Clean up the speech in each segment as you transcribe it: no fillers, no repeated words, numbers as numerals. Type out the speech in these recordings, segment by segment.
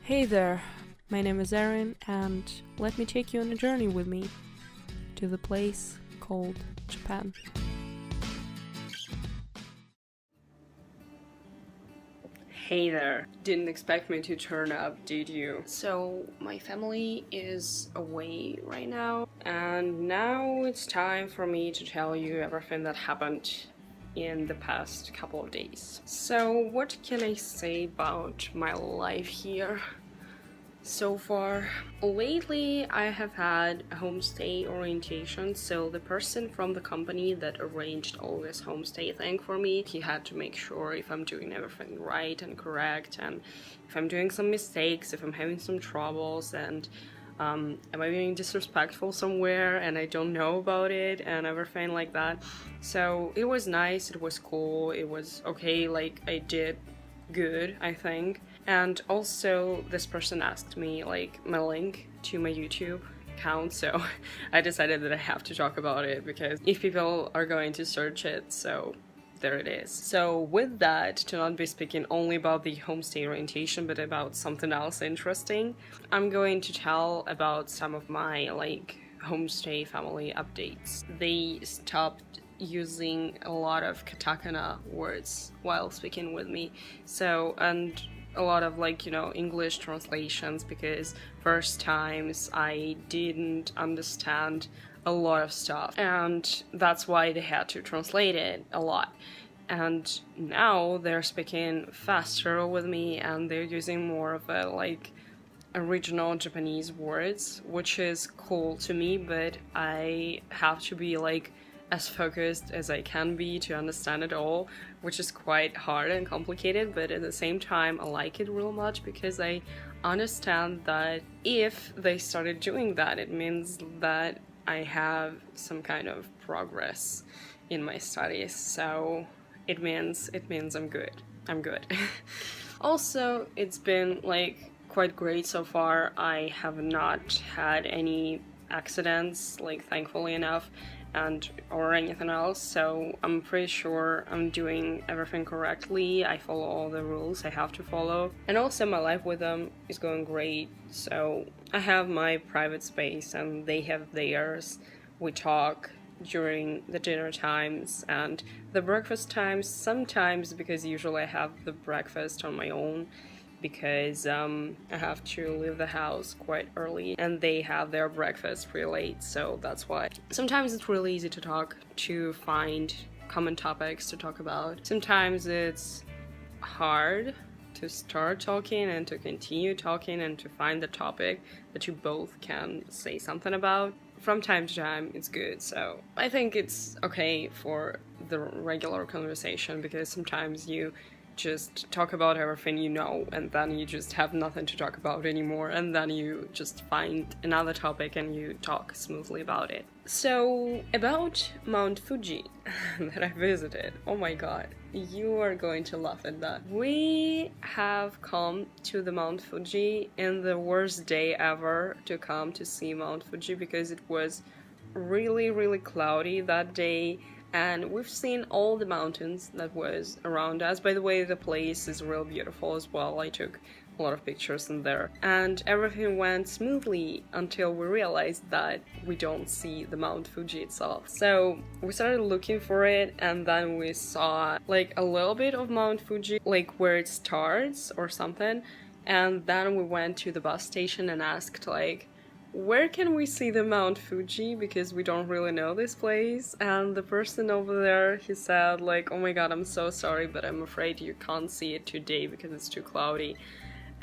Hey there, my name is Erin, and let me take you on a journey with me to the place called Japan. Hey there. Didn't expect me to turn up, did you? So, my family is away right now, and now it's time for me to tell you everything that happened in the past couple of days. So, what can I say about my life here? So far, lately I have had a homestay orientation, so the person from the company that arranged all this homestay thing for me, he had to make sure if I'm doing everything right and correct, and if I'm doing some mistakes, if I'm having some troubles, and am I being disrespectful somewhere and I don't know about it and everything like that. So it was nice, it was cool, it was okay, like I did good, I think. And also this person asked me like my link to my YouTube account, so I decided that I have to talk about it because if people are going to search it, so there it is. So with that, to not be speaking only about the homestay orientation but about something else interesting, I'm going to tell about some of my like homestay family updates. They stopped using a lot of katakana words while speaking with me, so, and a lot of like, English translations, because first times I didn't understand a lot of stuff, and that's why they had to translate it a lot. And now they're speaking faster with me and they're using more of a like original Japanese words, which is cool to me, but I have to be like as focused as I can be to understand it all, which is quite hard and complicated, but at the same time I like it real much because I understand that if they started doing that, it means that I have some kind of progress in my studies, so it means I'm good. Also, it's been like quite great so far. I have not had any accidents, like thankfully enough, and or anything else, so I'm pretty sure I'm doing everything correctly. I follow all the rules I have to follow, and also my life with them is going great. So I have my private space and they have theirs. We talk during the dinner times and the breakfast times sometimes, because usually I have the breakfast on my own because I have to leave the house quite early and they have their breakfast pretty late, so that's why. Sometimes it's really easy to talk, to find common topics to talk about. Sometimes it's hard to start talking and to continue talking and to find the topic that you both can say something about. From time to time, it's good, so I think it's okay for the regular conversation, because sometimes you just talk about everything you know and then you just have nothing to talk about anymore, and then you just find another topic and you talk smoothly about it. So about Mount Fuji that I visited, oh my god, you are going to laugh at that. We have come to the Mount Fuji in the worst day ever to come to see Mount Fuji, because it was really cloudy that day. And we've seen all the mountains that was around us. By the way, the place is real beautiful as well. I took a lot of pictures in there. And everything went smoothly until we realized that we don't see the Mount Fuji itself. So we started looking for it, and then we saw like a little bit of Mount Fuji, like where it starts or something. And then we went to the bus station and asked like, where can we see the Mount Fuji, because we don't really know this place. And the person over there, he said like, oh my god, I'm so sorry, but I'm afraid you can't see it today because it's too cloudy.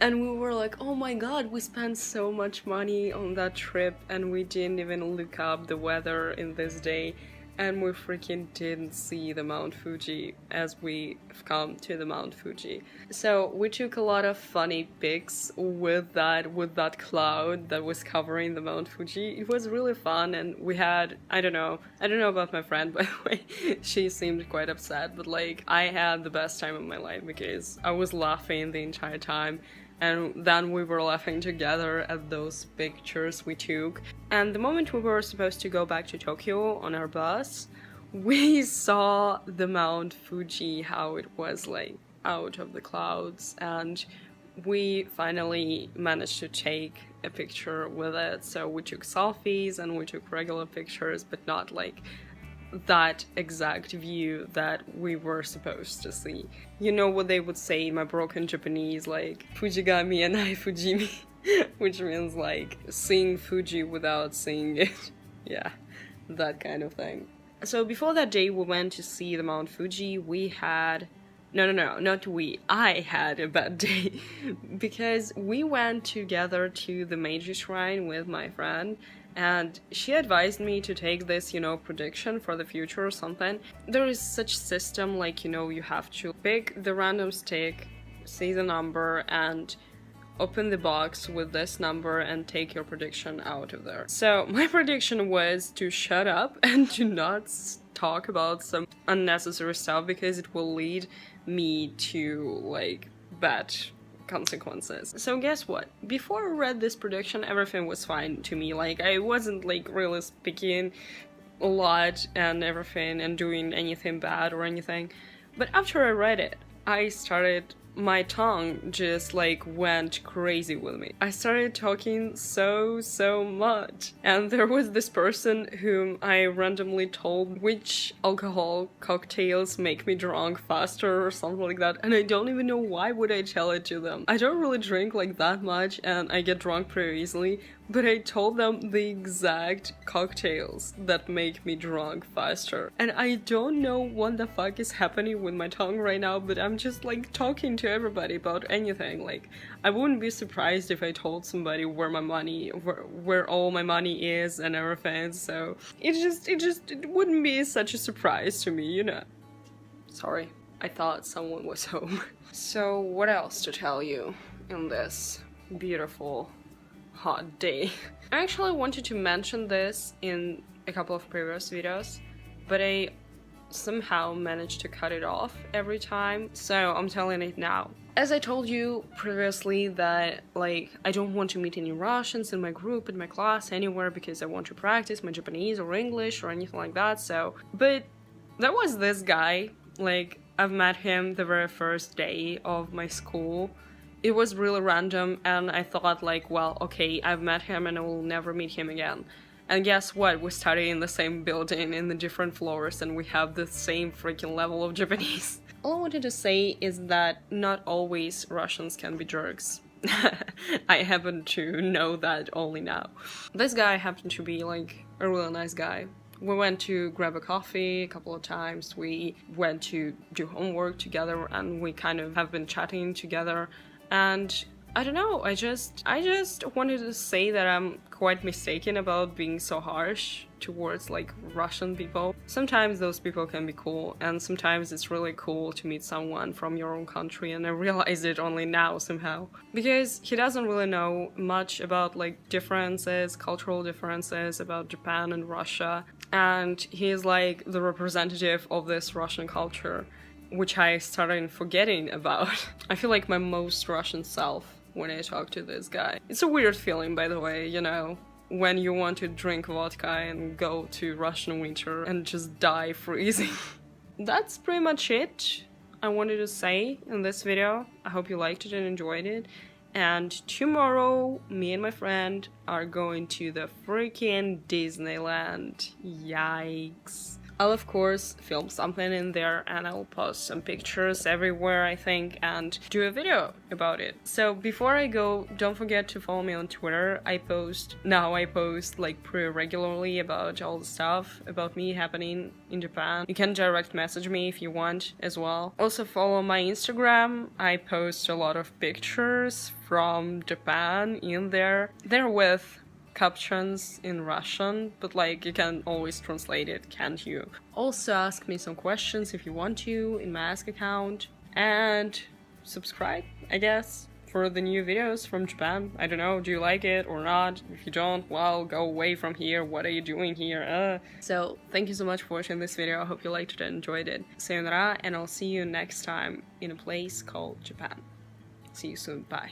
And we were like, oh my god, we spent so much money on that trip and we didn't even look up the weather in this day, and we freaking didn't see the Mount Fuji as we've come to the Mount Fuji. So we took a lot of funny pics with that cloud that was covering the Mount Fuji. It was really fun, and we had, I don't know about my friend, by the way, she seemed quite upset, but like I had the best time of my life because I was laughing the entire time. And then we were laughing together at those pictures we took. And the moment we were supposed to go back to Tokyo on our bus, we saw the Mount Fuji, how it was like out of the clouds, and we finally managed to take a picture with it. So we took selfies and we took regular pictures, but not like that exact view that we were supposed to see. You know what they would say in my broken Japanese, like Fujigami and I Fujimi, which means like seeing Fuji without seeing it. Yeah, that kind of thing. So before that day we went to see the Mount Fuji. We had not we. I had a bad day because we went together to the Meiji shrine with my friend, and she advised me to take this, prediction for the future or something. There is such system, like, you have to pick the random stick, see the number, and open the box with this number and take your prediction out of there. So my prediction was to shut up and to not talk about some unnecessary stuff because it will lead me to like bad consequences. So guess what? Before I read this prediction, everything was fine to me. Like, I wasn't like really speaking a lot and everything and doing anything bad or anything. But after I read it, my tongue just like went crazy with me. I started talking so much. And there was this person whom I randomly told which alcohol cocktails make me drunk faster or something like that. And I don't even know why would I tell it to them. I don't really drink like that much and I get drunk pretty easily. But I told them the exact cocktails that make me drunk faster. And I don't know what the fuck is happening with my tongue right now, but I'm just like talking to everybody about anything. Like, I wouldn't be surprised if I told somebody where all my money is and everything. So it wouldn't be such a surprise to me, Sorry, I thought someone was home. So what else to tell you in this beautiful hot day? I actually wanted to mention this in a couple of previous videos, but I somehow managed to cut it off every time, so I'm telling it now. As I told you previously that, like, I don't want to meet any Russians in my group, in my class, anywhere, because I want to practice my Japanese or English or anything like that, so... But there was this guy, like, I've met him the very first day of my school. It was really random, and I thought, like, well, okay, I've met him and I will never meet him again. And guess what? We study in the same building, in the different floors, and we have the same freaking level of Japanese. All I wanted to say is that not always Russians can be jerks. I happen to know that only now. This guy happened to be, like, a really nice guy. We went to grab a coffee a couple of times, we went to do homework together, and we kind of have been chatting together. And I don't know, I just wanted to say that I'm quite mistaken about being so harsh towards like Russian people. Sometimes those people can be cool, and sometimes it's really cool to meet someone from your own country, and I realized it only now somehow. Because he doesn't really know much about like differences, cultural differences about Japan and Russia, and he is like the representative of this Russian culture, which I started forgetting about. I feel like my most Russian self when I talk to this guy. It's a weird feeling, by the way, when you want to drink vodka and go to Russian winter and just die freezing. That's pretty much it I wanted to say in this video. I hope you liked it and enjoyed it. And tomorrow, me and my friend are going to the freaking Disneyland. Yikes. I'll of course film something in there and I'll post some pictures everywhere, I think, and do a video about it. So before I go, don't forget to follow me on Twitter. I post like pretty regularly about all the stuff about me happening in Japan. You can direct message me if you want as well. Also follow my Instagram. I post a lot of pictures from Japan in there. They're with captions in Russian, but like you can always translate it, can't you? Also ask me some questions if you want to in my Ask account, and subscribe, I guess, for the new videos from Japan. I don't know, do you like it or not? If you don't, well, go away from here. What are you doing here? So thank you so much for watching this video. I hope you liked it and enjoyed it. Sayonara, and I'll see you next time in a place called Japan. See you soon. Bye.